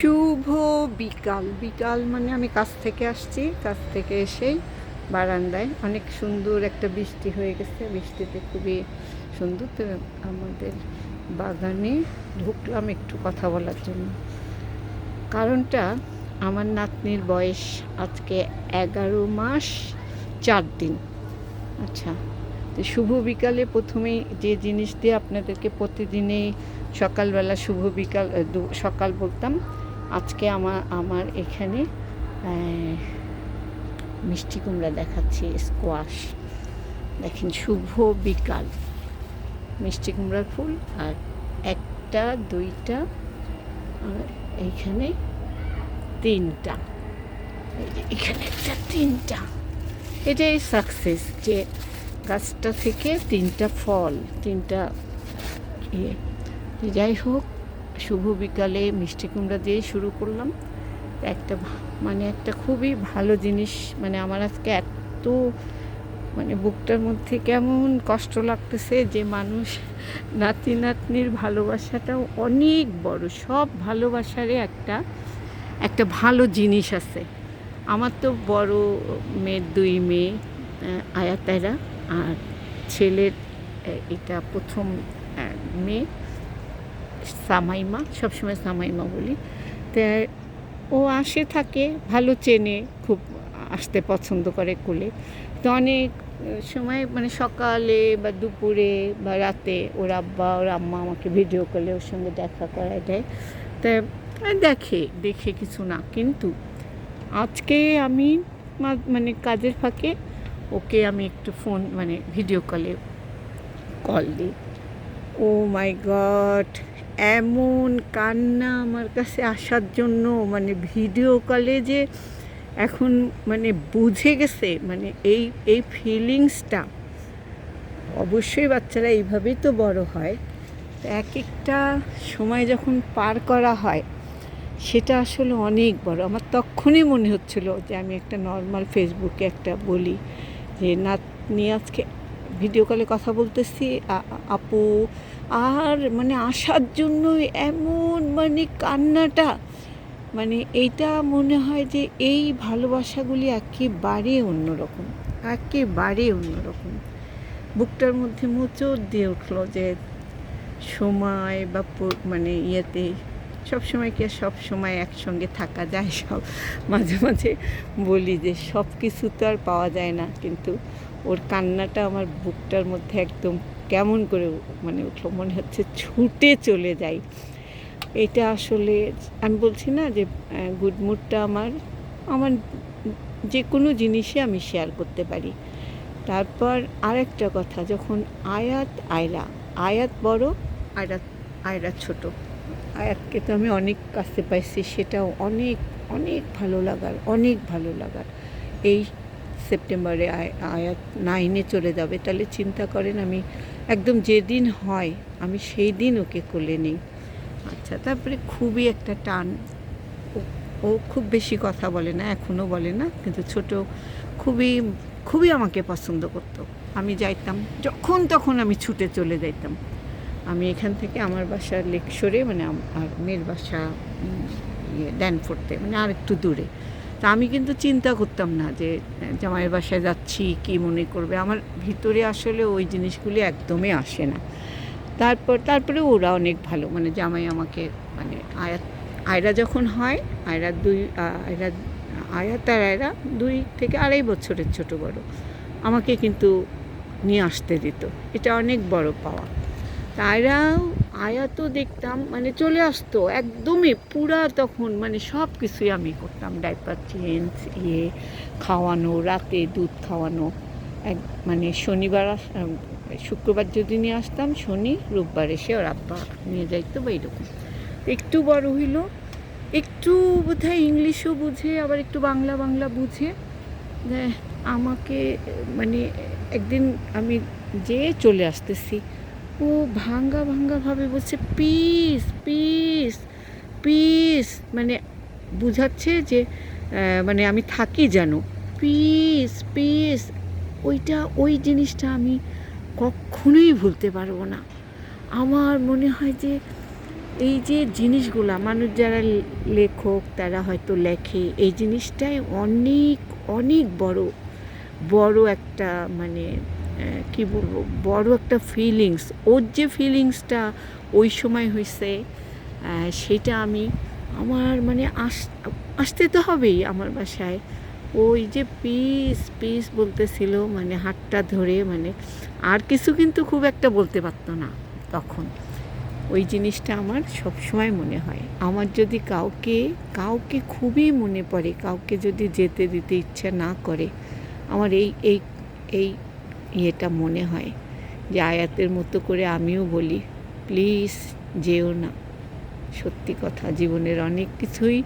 শুভ বিকাল। বিকাল মানে আমি কাজ থেকে আসছি, কাজ থেকে এসেই বারান্দায় অনেক সুন্দর একটা বৃষ্টি হয়ে গেছে। বৃষ্টিতে খুবই সুন্দর। তো আমাদের বাগানে ঢুকলাম একটু কথা বলার জন্য। কারণটা, আমার নাতনির বয়স আজকে 11 মাস 4 দিন। আচ্ছা, তো শুভ বিকালে প্রথমেই যে জিনিস দিয়ে আপনাদেরকে প্রতিদিনেই সকালবেলা শুভ বিকাল সকাল বলতাম, আজকে আমার এখানে মিষ্টি কুমড়া দেখাচ্ছি, স্কোয়াশ দেখেন। শুভ বিকাল, মিষ্টি কুমড়ার ফুল, আর একটা দুইটা আর এইখানে তিনটা, এখানে একটা তিনটা। এটাই সাকসেস যে গাছটা থেকে তিনটা ফল, তিনটা ইয়ে। যাই হোক, শুভ বিকালে মিষ্টি কুমড়া দিয়ে শুরু করলাম। একটা খুবই ভালো জিনিস, আমার আজকে এত বুকটার মধ্যে কেমন কষ্ট লাগতেছে যে মানুষ নাতি নাতনির ভালোবাসাটাও অনেক বড়। সব ভালোবাসারে একটা ভালো জিনিস আছে। আমার তো বড় মেয়ের 2 মেয়ে, আয়াতেরা, আর ছেলের এটা প্রথম মেয়ে সামাইমা, সবসময় সামাইমা বলি। তো ও আসে থাকে, ভালো চেনে, খুব আসতে পছন্দ করে কোলে। তো অনেক সময় সকালে বা দুপুরে বা রাতে ওর আব্বা ওর আম্মা আমাকে ভিডিও কলে ওর সঙ্গে দেখা করায় দেয়। তা দেখে কিছু না, কিন্তু আজকে আমি কাজের ফাঁকে ওকে আমি একটু ফোন ভিডিও কল দিই। ও মাই গড, এমন কান্না আমার কাছে আসার জন্য, ভিডিও কলে যে এখন বুঝে গেছে, এই ফিলিংসটা। অবশ্যই বাচ্চারা এইভাবেই তো বড় হয়। এক একটা সময় যখন পার করা হয়, সেটা আসলে অনেক বড়। আমার তখনই মনে হচ্ছিল যে আমি একটা নর্মাল ফেসবুকে একটা বলি যে নাতনি আজকে ভিডিও কলে কথা বলতেছি, আপু, আর আসার জন্য এমন কান্নাটা, এইটা মনে হয় যে এই ভালোবাসাগুলি একেবারে অন্যরকম, একেবারে অন্যরকম। বুকটার মধ্যে মোচড় দিয়ে উঠলো যে সময় বা ইয়েতে সবসময় কি সবসময় একসঙ্গে থাকা যায়? মাঝে মাঝে বলি যে সব কিছু তো আর পাওয়া যায় না, কিন্তু ওর কান্নাটা আমার বুকটার মধ্যে একদম কেমন করে উঠলো, মনে হচ্ছে ছুটে চলে যাই। এটা আসলে আমি বলছি না যে গুড মুডটা আমার যে কোনো জিনিসই আমি শেয়ার করতে পারি। তারপর আরেকটা কথা, যখন আয়াত বড়, আয়রা ছোট। আয়াতকে তো আমি অনেক কাছে পাইছি, সেটাও অনেক অনেক ভালো লাগার। এই সেপ্টেম্বরে আয়াত 9-এ চলে যাবে। তাহলে চিন্তা করেন, আমি একদম যেদিন হয় আমি সেই দিন ওকে কোলে নিই। আচ্ছা, তারপরে খুবই একটা টান। ও খুব বেশি কথা বলে না, এখনও বলে না, কিন্তু ছোট খুবই খুবই আমাকে পছন্দ করতো। আমি যাইতাম যখন তখন, আমি ছুটে চলে যাইতাম। আমি এখান থেকে আমার বাসা লেকশোরে, আর মেয়ের বাসা ড্যানফোর্ডে, আর একটু দূরে। তা আমি কিন্তু চিন্তা করতাম না যে জামাইয়ের বাসায় যাচ্ছি, কী মনে করবে। আমার ভিতরে আসলে ওই জিনিসগুলি একদমই আসে না। তারপরে ওরা অনেক ভালো, জামাই আমাকে আয়রা যখন হয়, আয়াত আর আয়রা 2 থেকে 2.5 বছরের ছোটো বড়, আমাকে কিন্তু নিয়ে আসতে দিত। এটা অনেক বড় পাওয়া। আয়াতও দেখতাম চলে আসতো একদমই পুরা, তখন সব কিছুই আমি করতাম, ডাইপার চেঞ্জ, খাওয়ানো, রাতে দুধ খাওয়ানো। শনিবার শুক্রবার যদি নিয়ে আসতাম, শনি রোববার এসে ওর আব্বা নিয়ে যাইতো বা এরকম। একটু বড় হইল, একটু বোধহয় ইংলিশও বুঝে, আবার একটু বাংলা বুঝে। আমাকে একদিন আমি যে চলে আসতেছি, ও ভাঙ্গাভাবে বলছে পিস পিস পিস, বুঝাচ্ছে যে আমি থাকি যেন, পিস পিস। ওই জিনিসটা আমি কখনোই ভুলতে পারবো না। আমার মনে হয় যে এই যে জিনিসগুলা মানুষ যারা লেখক তারা হয়তো লেখে, এই জিনিসটাই অনেক অনেক বড় একটা মানে কি বলবো, বড় একটা ফিলিংস। ওর যে ফিলিংসটা ওই সময় হয়েছে সেটা আমি আমার মানে আসতে তো হবেই আমার বাসায়। ওই যে পিস পিস বলতেছিল মানে হাতটা ধরে, মানে আর কিছু কিন্তু খুব একটা বলতে পারতো না তখন। ওই জিনিসটা আমার সবসময় মনে হয়। আমার যদি কাউকে খুবই মনে পড়ে, কাউকে যদি যেতে দিতে ইচ্ছা না করে, আমার এই ইয়েটা মনে হয় যে আয়াতের মতো করে আমিও বলি, প্লিজ যেও না। সত্যি কথা, জীবনের অনেক কিছুই,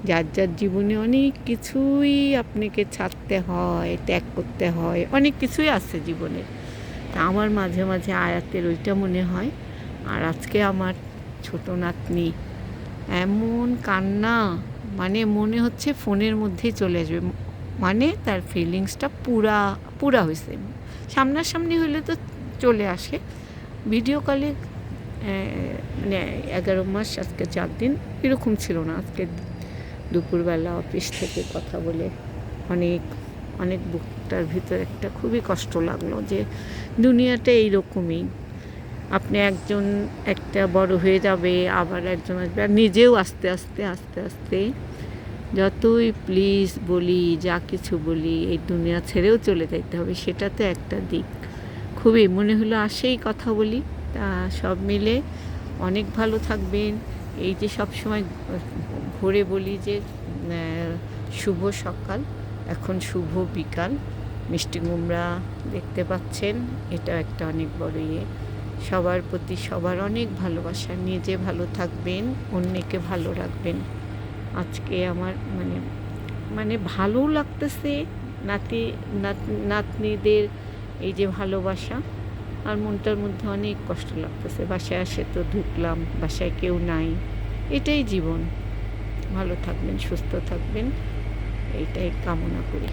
যার জীবনে অনেক কিছুই আপনাকে ছাড়তে হয়, ত্যাগ করতে হয়, অনেক কিছুই আছে জীবনে। তা আমার মাঝে মাঝে আয়াতের ওইটা মনে হয়। আর আজকে আমার ছোট নাতনি এমন কান্না, মানে মনে হচ্ছে ফোনের মধ্যেই চলে আসবে, মানে তার ফিলিংসটা পুরা হয়েছে। সামনাসামনি হলে তো চলে আসে, ভিডিও কলে মানে 11 মাস আজকে 4 দিন এরকম ছিল না। আজকে দুপুরবেলা অফিস থেকে কথা বলে অনেক বুকটার ভিতরে একটা খুবই কষ্ট লাগলো যে দুনিয়াটা এইরকমই। আপনি একটা বড় হয়ে যাবে, আবার একজন আসবে, আর নিজেও আস্তে আস্তে যতই প্লিজ বলি, যা কিছু বলি, এই দুনিয়া ছেড়েও চলে যাইতে হবে, সেটা তো একটা দিক। খুবই মনে হলো আসেই কথা বলি। তা সব মিলে অনেক ভালো থাকবেন। এই যে সব সময় ঘুরে বলি যে শুভ সকাল, এখন শুভ বিকাল। মিষ্টি কুমড়া দেখতে পাচ্ছেন, এটা একটা অনেক বড় ইয়ে। সবার প্রতি সবার অনেক ভালোবাসা। নিজে ভালো থাকবেন, অন্যকে ভালো রাখবেন। আজকে আমার মানে ভালো লাগতেছে নাতনিদের এই যে ভালোবাসা, আর মনটার মধ্যে অনেক কষ্ট লাগতেছে। বাসায় আসে তো ঢুকলাম, বাসায় কেউ নাই। এটাই জীবন। ভালো থাকবেন, সুস্থ থাকবেন, এইটাই কামনা করি।